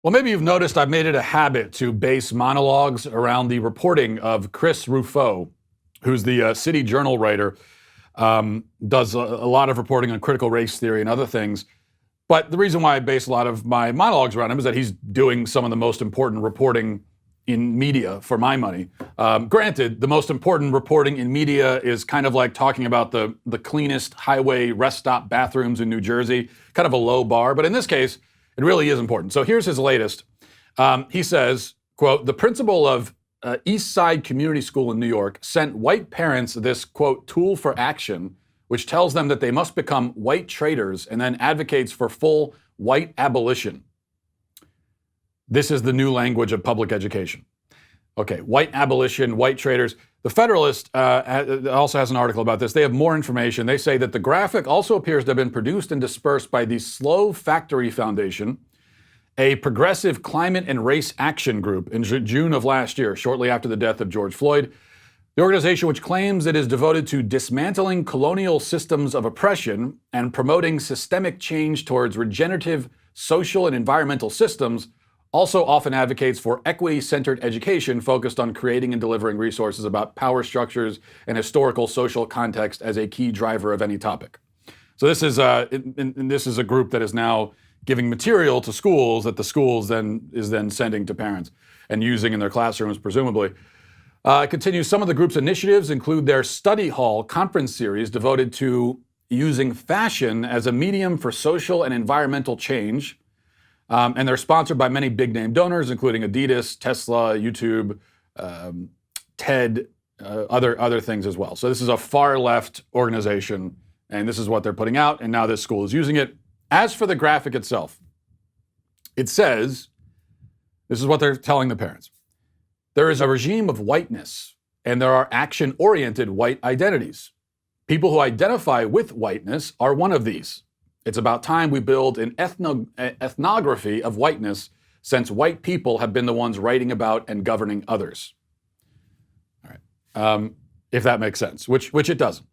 Well, maybe you've noticed I've made it a habit to base monologues around the reporting of Chris Rufo, who's the City Journal writer, does a lot of reporting on critical race theory and other things. But the reason why I base a lot of my monologues around him is that he's doing some of the most important reporting in media for my money. Granted, the most important reporting in media is kind of like talking about the cleanest highway rest stop bathrooms in New Jersey, kind of a low bar. But in this case, it really is important. So here's his latest. He says, quote, the principal of East Side Community School in New York sent white parents this, quote, tool for action, which tells them that they must become white traitors and then advocates for full white abolition. This is the new language of public education. Okay, white abolition, white traitors. The Federalist also has an article about this. They have more information. They say that the graphic also appears to have been produced and dispersed by the Slow Factory Foundation, a progressive climate and race action group in June of last year, shortly after the death of George Floyd. The organization, which claims it is devoted to dismantling colonial systems of oppression and promoting systemic change towards regenerative social and environmental systems, also often advocates for equity-centered education focused on creating and delivering resources about power structures and historical social context as a key driver of any topic. So this is a group that is now giving material to schools that the schools is then sending to parents and using in their classrooms, presumably. It continues, some of the group's initiatives include their study hall conference series devoted to using fashion as a medium for social and environmental change. And they're sponsored by many big-name donors, including Adidas, Tesla, YouTube, TED, other things as well. So this is a far-left organization, and this is what they're putting out, and now this school is using it. As for the graphic itself, it says, this is what they're telling the parents. There is a regime of whiteness, and there are action-oriented white identities. People who identify with whiteness are one of these. It's about time we build an ethnography of whiteness, since white people have been the ones writing about and governing others. All right, if that makes sense, which it doesn't.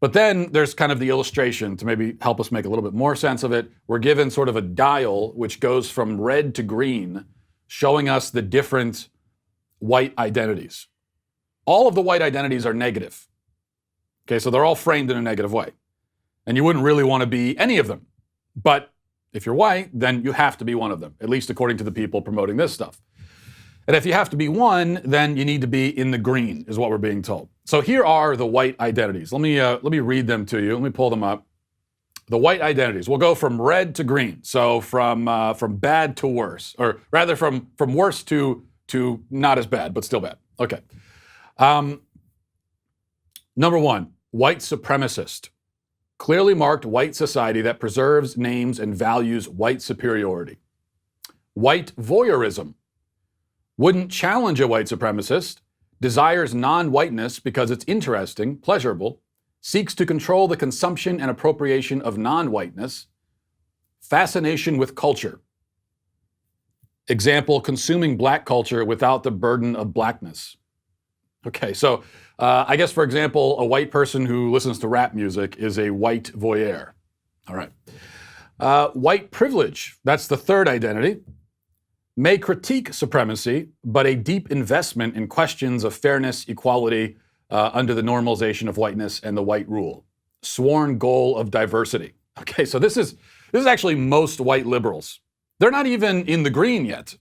But then there's kind of the illustration to maybe help us make a little bit more sense of it. We're given sort of a dial which goes from red to green, showing us the different white identities. All of the white identities are negative. Okay, so they're all framed in a negative way. And you wouldn't really want to be any of them. But if you're white, then you have to be one of them, at least according to the people promoting this stuff. And if you have to be one, then you need to be in the green, is what we're being told. So here are the white identities. Let me read them to you. Let me pull them up. The white identities. We'll go from red to green. So from bad to worse, or rather from worse to not as bad, but still bad. Okay. Number one, white supremacist. Clearly marked white society that preserves, names, and values white superiority. White voyeurism. Wouldn't challenge a white supremacist, desires non-whiteness because it's interesting, pleasurable, seeks to control the consumption and appropriation of non-whiteness, fascination with culture. Example, consuming black culture without the burden of blackness. Okay, so I guess, for example, a white person who listens to rap music is a white voyeur. All right. White privilege, that's the third identity. May critique supremacy, but a deep investment in questions of fairness, equality, under the normalization of whiteness and the white rule. Sworn goal of diversity. Okay, so this is actually most white liberals. They're not even in the green yet.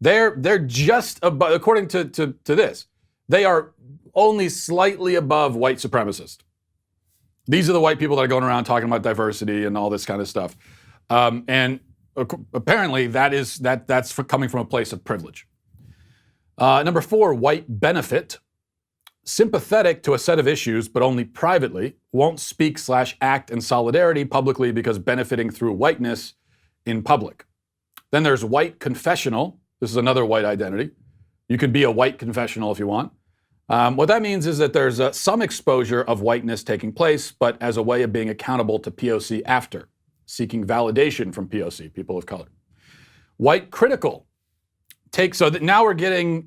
They're just above, according to this, they are only slightly above white supremacist. These are the white people that are going around talking about diversity and all this kind of stuff. And apparently that's coming from a place of privilege. Number four, white benefit. Sympathetic to a set of issues, but only privately. Won't speak/act in solidarity publicly because benefiting through whiteness in public. Then there's white confessional. This is another white identity. You can be a white confessional if you want. What that means is that there's some exposure of whiteness taking place, but as a way of being accountable to POC after, seeking validation from POC, people of color. White critical. So that now we're getting,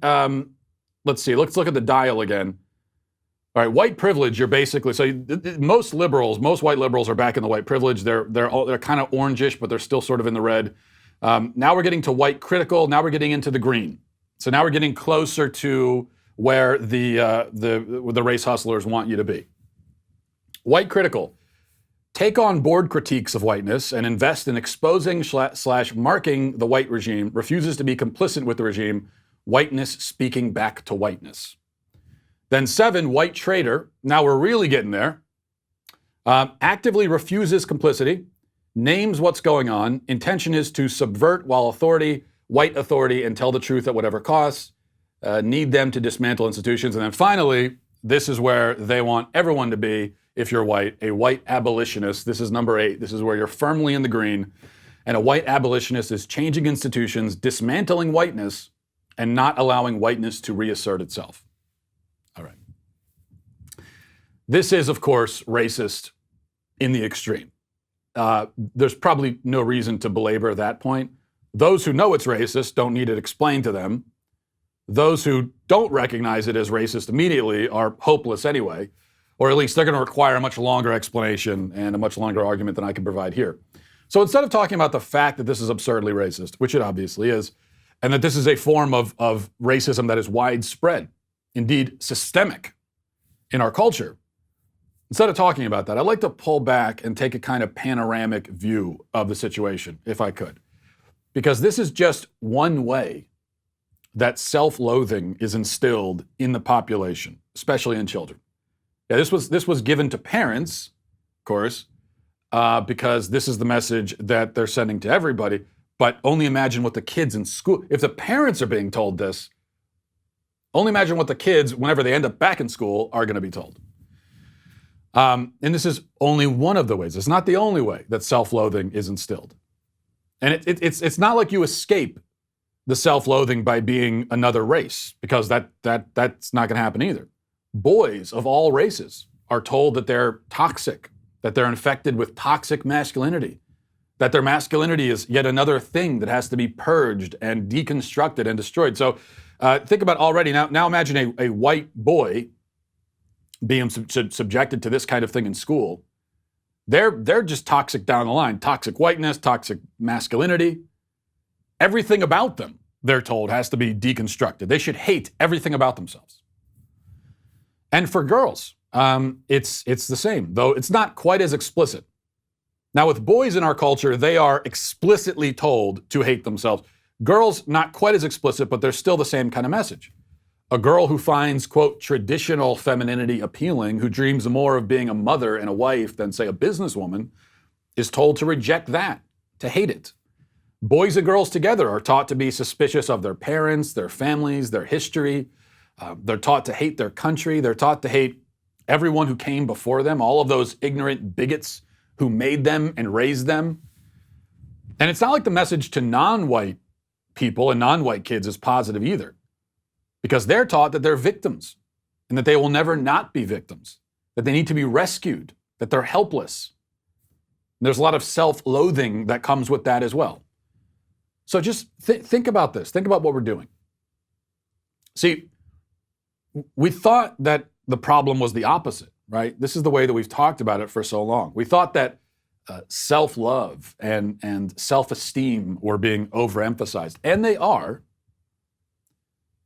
let's look at the dial again. All right, white privilege, you're basically, so most white liberals are back in the white privilege. They're kind of orangish, but they're still sort of in the red. Now we're getting to white critical. Now we're getting into the green. So now we're getting closer to where the race hustlers want you to be. White critical. Take on board critiques of whiteness and invest in exposing / marking the white regime, refuses to be complicit with the regime, whiteness speaking back to whiteness. Then 7, white traitor. Now we're really getting there. Actively refuses complicity, names what's going on. Intention is to subvert white authority, and tell the truth at whatever cost. Need them to dismantle institutions. And then finally, this is where they want everyone to be. If you're white, a white abolitionist. This is number 8. This is where you're firmly in the green. And a white abolitionist is changing institutions, dismantling whiteness, and not allowing whiteness to reassert itself. All right. This is, of course, racist in the extreme. There's probably no reason to belabor that point. Those who know it's racist don't need it explained to them. Those who don't recognize it as racist immediately are hopeless anyway. Or at least they're going to require a much longer explanation and a much longer argument than I can provide here. So instead of talking about the fact that this is absurdly racist, which it obviously is, and that this is a form of racism that is widespread, indeed systemic in our culture, instead of talking about that, I'd like to pull back and take a kind of panoramic view of the situation, if I could. Because this is just one way that self-loathing is instilled in the population, especially in children. Yeah, this was given to parents, of course, because this is the message that they're sending to everybody. But only imagine what the kids in school, if the parents are being told this, only imagine what the kids, whenever they end up back in school, are going to be told. And this is only one of the ways. It's not the only way that self-loathing is instilled. And it's not like you escape the self-loathing by being another race, because that's not going to happen either. Boys of all races are told that they're toxic, that they're infected with toxic masculinity, that their masculinity is yet another thing that has to be purged and deconstructed and destroyed. So think about already, now imagine a white boy being subjected to this kind of thing in school. They're just toxic down the line. Toxic whiteness, toxic masculinity. Everything about them, they're told, has to be deconstructed. They should hate everything about themselves. And for girls, it's the same, though it's not quite as explicit. Now, with boys in our culture, they are explicitly told to hate themselves. Girls, not quite as explicit, but they're still the same kind of message. A girl who finds, quote, traditional femininity appealing, who dreams more of being a mother and a wife than, say, a businesswoman, is told to reject that, to hate it. Boys and girls together are taught to be suspicious of their parents, their families, their history. They're taught to hate their country. They're taught to hate everyone who came before them, all of those ignorant bigots who made them and raised them. And it's not like the message to non-white people and non-white kids is positive either, because they're taught that they're victims and that they will never not be victims, that they need to be rescued, that they're helpless. And there's a lot of self-loathing that comes with that as well. So just think about this. Think about what we're doing. See, we thought that the problem was the opposite, right? This is the way that we've talked about it for so long. We thought that self-love and self-esteem were being overemphasized, and they are.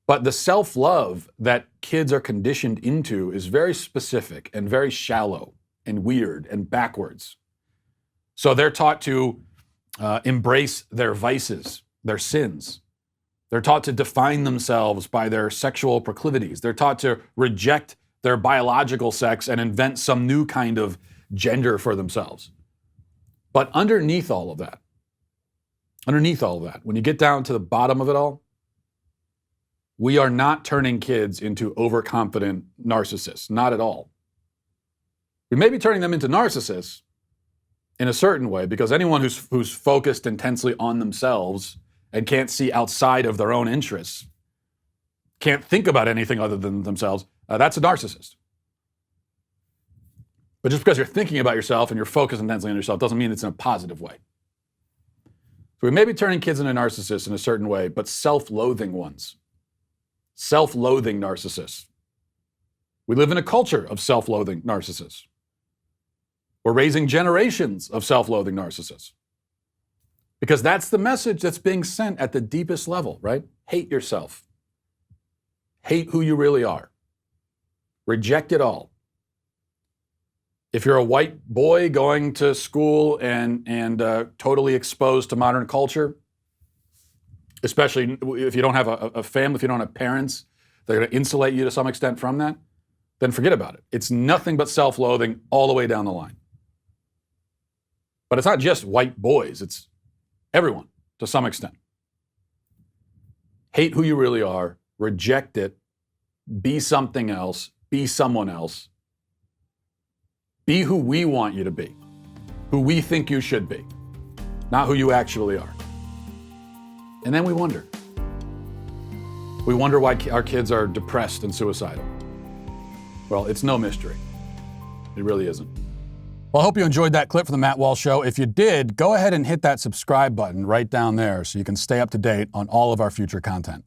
But the self-love that kids are conditioned into is very specific and very shallow and weird and backwards. So they're taught to embrace their vices, their sins. They're taught to define themselves by their sexual proclivities. They're taught to reject their biological sex and invent some new kind of gender for themselves. But underneath all of that, when you get down to the bottom of it all, we are not turning kids into overconfident narcissists, not at all. We may be turning them into narcissists in a certain way, because anyone who's focused intensely on themselves and can't see outside of their own interests, can't think about anything other than themselves, that's a narcissist. But just because you're thinking about yourself and you're focused intensely on yourself doesn't mean it's in a positive way. So we may be turning kids into narcissists in a certain way, but self-loathing ones. Self-loathing narcissists. We live in a culture of self-loathing narcissists. We're raising generations of self-loathing narcissists. Because that's the message that's being sent at the deepest level, right? Hate yourself. Hate who you really are. Reject it all. If you're a white boy going to school and totally exposed to modern culture, especially if you don't have a family, if you don't have parents, they're going to insulate you to some extent from that, then forget about it. It's nothing but self-loathing all the way down the line. But it's not just white boys, it's everyone to some extent. Hate who you really are, reject it, be something else, be someone else. Be who we want you to be, who we think you should be, not who you actually are. And then we wonder. We wonder why our kids are depressed and suicidal. Well, it's no mystery. It really isn't. Well, I hope you enjoyed that clip from the Matt Walsh Show. If you did, go ahead and hit that subscribe button right down there so you can stay up to date on all of our future content.